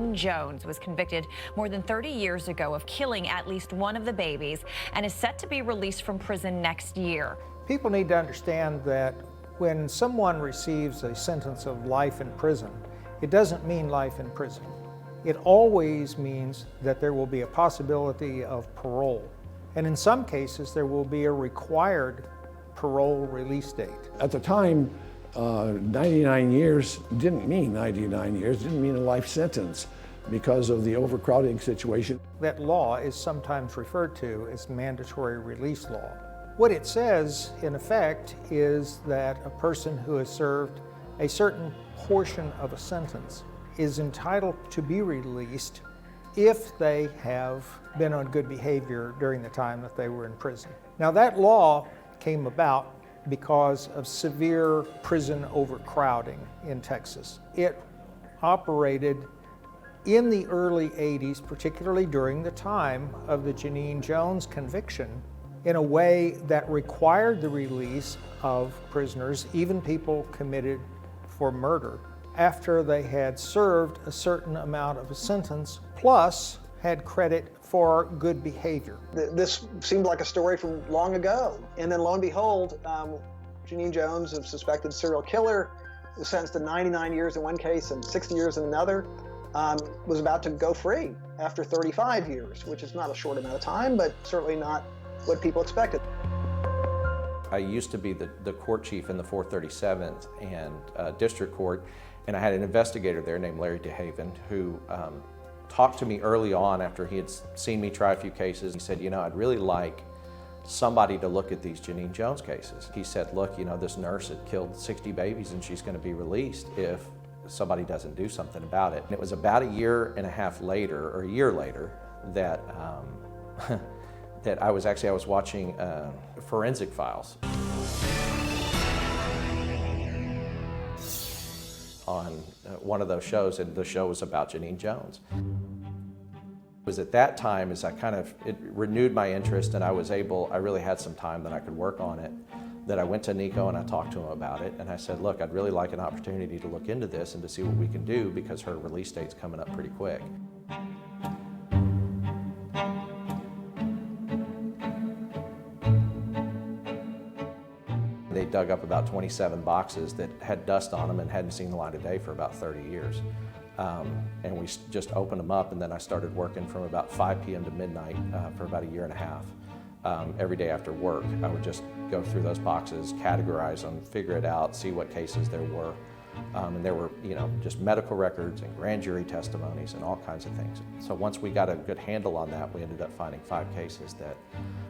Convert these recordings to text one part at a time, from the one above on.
Genene Jones was convicted more than 30 years ago of killing at least one of the babies and is set to be released from prison next year. People need to understand that when someone receives a sentence of life in prison, it doesn't mean life in prison. It always means that there will be a possibility of parole. And in some cases, there will be a required parole release date. At the time, 99 years didn't mean 99 years, didn't mean a life sentence because of the overcrowding situation. That law is sometimes referred to as mandatory release law. What it says, in effect, is that a person who has served a certain portion of a sentence is entitled to be released if they have been on good behavior during the time that they were in prison. Now, that law came about because of severe prison overcrowding in Texas. It operated in the early 80s, particularly during the time of the Genene Jones conviction, in a way that required the release of prisoners, even people committed for murder, after they had served a certain amount of a sentence, plus had credit for good behavior. This seemed like a story from long ago, and then lo and behold, Genene Jones, a suspected serial killer, was sentenced to 99 years in one case and 60 years in another, was about to go free after 35 years, which is not a short amount of time, but certainly not what people expected. I used to be the court chief in the 437th and district court, and I had an investigator there named Larry DeHaven who talked to me early on after he had seen me try a few cases. He said, you know, I'd really like somebody to look at these Genene Jones cases. He said, look, you know, this nurse had killed 60 babies and she's going to be released if somebody doesn't do something about it. And it was about a year and a half later, or a year later, that that I was watching Forensic Files on one of those shows, and the show was about Genene Jones. It was at that time as it renewed my interest, and I really had some time that I could work on it, that I went to Nico and I talked to him about it, and I said, look, I'd really like an opportunity to look into this and to see what we can do because her release date's coming up pretty quick. They dug up about 27 boxes that had dust on them and hadn't seen the light of day for about 30 years. And we just opened them up, and then I started working from about 5 p.m. to midnight for about a year and a half. Every day after work, I would just go through those boxes, categorize them, figure it out, see what cases there were. And there were, you know, just medical records and grand jury testimonies and all kinds of things. So once we got a good handle on that, we ended up finding 5 cases that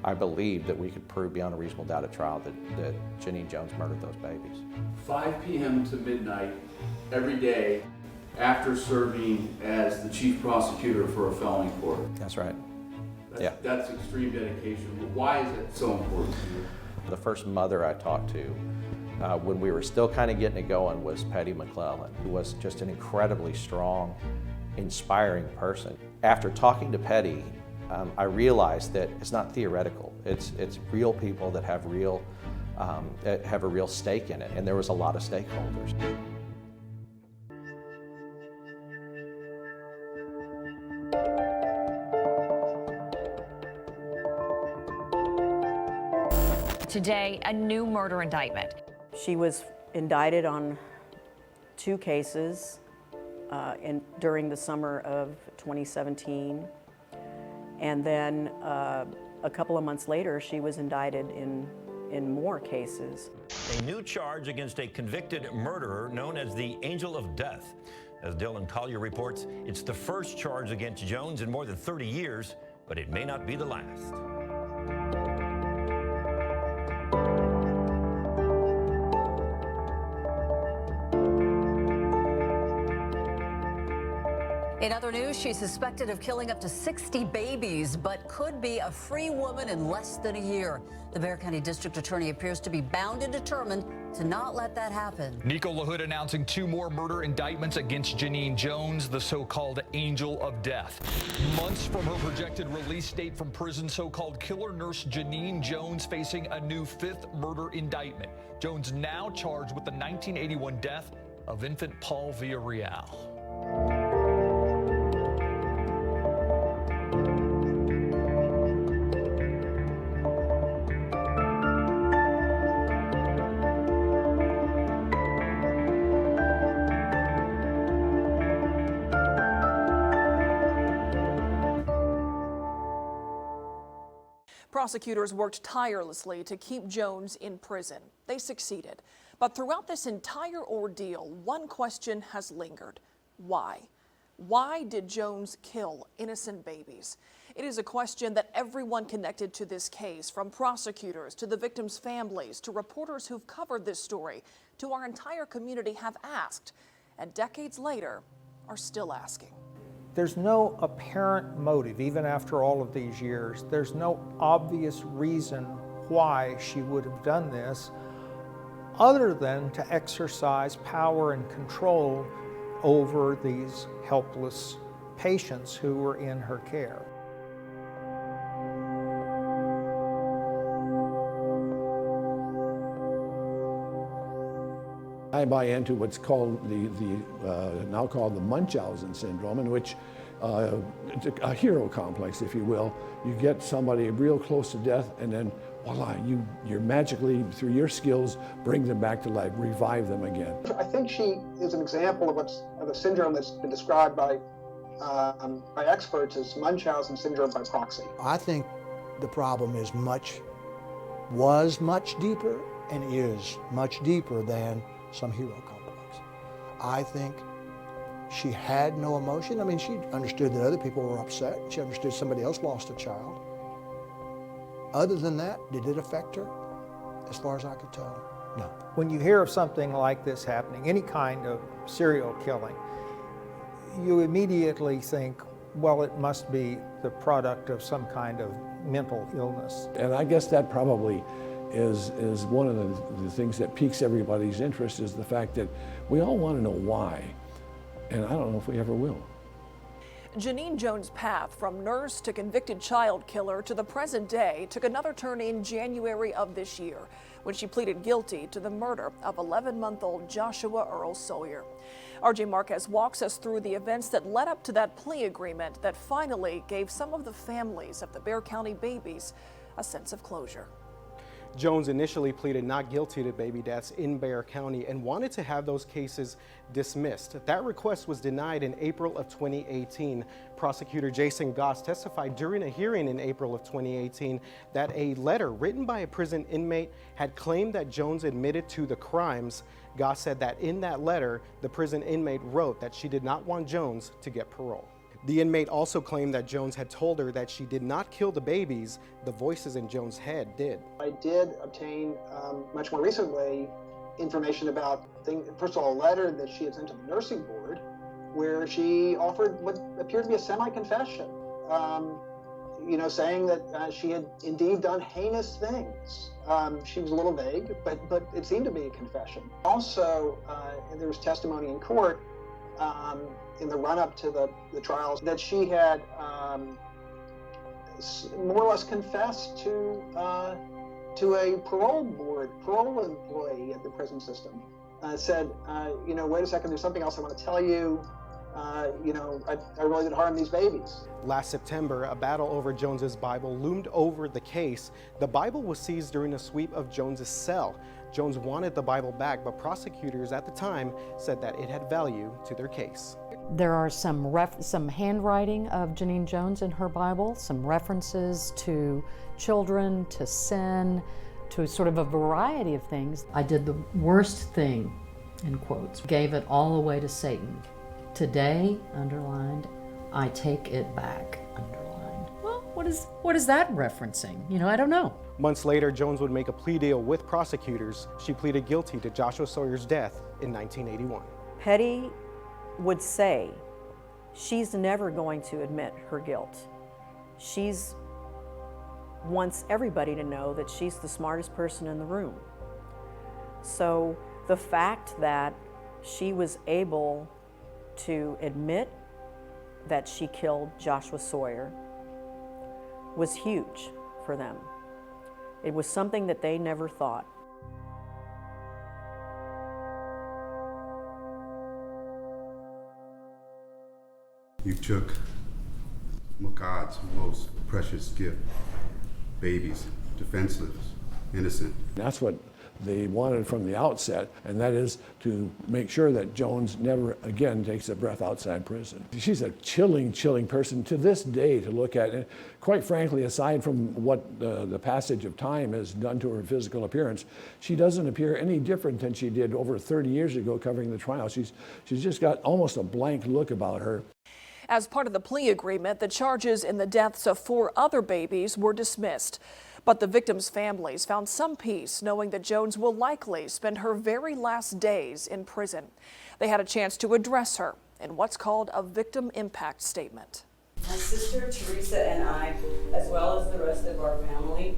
I believed that we could prove beyond a reasonable doubt at trial that Genene Jones murdered those babies. 5 p.m. to midnight every day after serving as the chief prosecutor for a felony court. That's right. That's extreme dedication. Why is it so important to you? The first mother I talked to when we were still kind of getting it going was Patty McClellan, who was just an incredibly strong, inspiring person. After talking to Patty, I realized that it's not theoretical. It's real people that have a real stake in it, and there was a lot of stakeholders. Today, a new murder indictment. She was indicted on 2 cases during the summer of 2017. And then a couple of months later, she was indicted in more cases. A new charge against a convicted murderer known as the Angel of Death. As Dylan Collier reports, it's the first charge against Jones in more than 30 years, but it may not be the last. In other news, she's suspected of killing up to 60 babies, but could be a free woman in less than a year. The Bexar County District Attorney appears to be bound and determined to not let that happen. Nico LaHood announcing 2 more murder indictments against Genene Jones, the so-called Angel of Death. Months from her projected release date from prison, so-called killer nurse Genene Jones facing a new 5th murder indictment. Jones now charged with the 1981 death of infant Paul Villarreal. Prosecutors worked tirelessly to keep Jones in prison. They succeeded. But throughout this entire ordeal, one question has lingered. Why? Why did Jones kill innocent babies? It is a question that everyone connected to this case, from prosecutors to the victims' families to reporters who've covered this story to our entire community, have asked, and decades later are still asking. There's no apparent motive, even after all of these years. There's no obvious reason why she would have done this, other than to exercise power and control over these helpless patients who were in her care. I buy into what's called now called the Munchausen syndrome, in which a hero complex, if you will. You get somebody real close to death, and then voila, you're magically, through your skills, bring them back to life, revive them again. I think she is an example of a syndrome that's been described by experts as Munchausen syndrome by proxy. I think the problem was much deeper and is much deeper than some hero complex. I think she had no emotion. I mean, she understood that other people were upset. She understood somebody else lost a child. Other than that, did it affect her? As far as I could tell, no. When you hear of something like this happening, any kind of serial killing, you immediately think, well, it must be the product of some kind of mental illness. And I guess that probably is one of the things that piques everybody's interest, is the fact that we all want to know why, and I don't know if we ever will. Genene Jones' path from nurse to convicted child killer to the present day took another turn in January of this year, when she pleaded guilty to the murder of 11-month-old Joshua Earl Sawyer. RJ Marquez walks us through the events that led up to that plea agreement that finally gave some of the families of the Bexar County babies a sense of closure. Jones initially pleaded not guilty to baby deaths in Bexar County and wanted to have those cases dismissed. That request was denied in April of 2018. Prosecutor Jason Goss testified during a hearing in April of 2018 that a letter written by a prison inmate had claimed that Jones admitted to the crimes. Goss said that in that letter, the prison inmate wrote that she did not want Jones to get parole. The inmate also claimed that Jones had told her that she did not kill the babies. The voices in Jones' head did. I did obtain, much more recently, information about, first of all, a letter that she had sent to the nursing board where she offered what appeared to be a semi-confession, saying that she had indeed done heinous things. She was a little vague, but it seemed to be a confession. Also, there was testimony in court in the run-up to the trials that she had more or less confessed to a parole employee at the prison system. Said, wait a second, there's something else I want to tell you. I really did harm these babies. Last September, a battle over Jones's Bible loomed over the case. The Bible was seized during a sweep of Jones's cell. Jones wanted the Bible back, but prosecutors at the time said that it had value to their case. There are some handwriting of Genene Jones in her Bible, some references to children, to sin, to sort of a variety of things. I did the worst thing, in quotes, gave it all away to Satan. Today, underlined, I take it back, underlined. Well, what is that referencing? I don't know. Months later, Jones would make a plea deal with prosecutors. She pleaded guilty to Joshua Sawyer's death in 1981. Petty would say she's never going to admit her guilt. She wants everybody to know that she's the smartest person in the room. So the fact that she was able to admit that she killed Joshua Sawyer was huge for them. It was something that they never thought. You took God's most precious gift, babies, defenseless, innocent. That's what they wanted from the outset, and that is to make sure that Jones never again takes a breath outside prison. She's a chilling, chilling person to this day to look at. And quite frankly, aside from what the passage of time has done to her physical appearance, she doesn't appear any different than she did over 30 years ago covering the trial. She's just got almost a blank look about her. As part of the plea agreement, the charges in the deaths of 4 other babies were dismissed. But the victims' families found some peace knowing that Jones will likely spend her very last days in prison. They had a chance to address her in what's called a victim impact statement. My sister Teresa and I, as well as the rest of our family,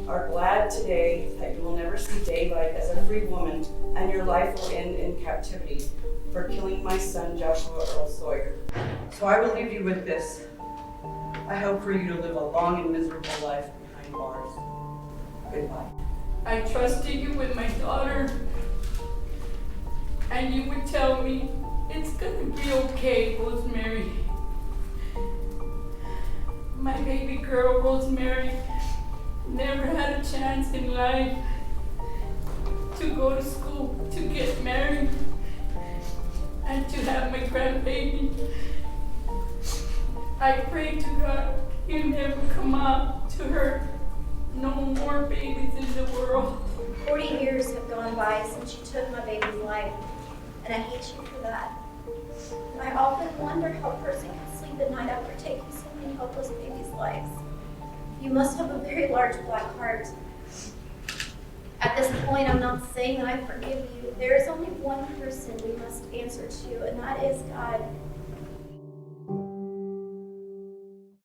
are glad today that you will never see daylight as a free woman and your life will end in captivity for killing my son Joshua Earl Sawyer. So I will leave you with this. I hope for you to live a long and miserable life behind bars. Goodbye. I trusted you with my daughter, and you would tell me, it's gonna be okay, Rosemary. My baby girl, Rosemary, never had a chance in life to go to school, to get married, and to have my grandbaby. I pray to God you never come out to her. No more babies in the world. 40 years have gone by since you took my baby's life, and I hate you for that. I often wonder how a person can sleep at night after taking so many helpless babies' lives. You must have a very large black heart. At this point, I'm not saying that I forgive you. There is only one person we must answer to, and that is God.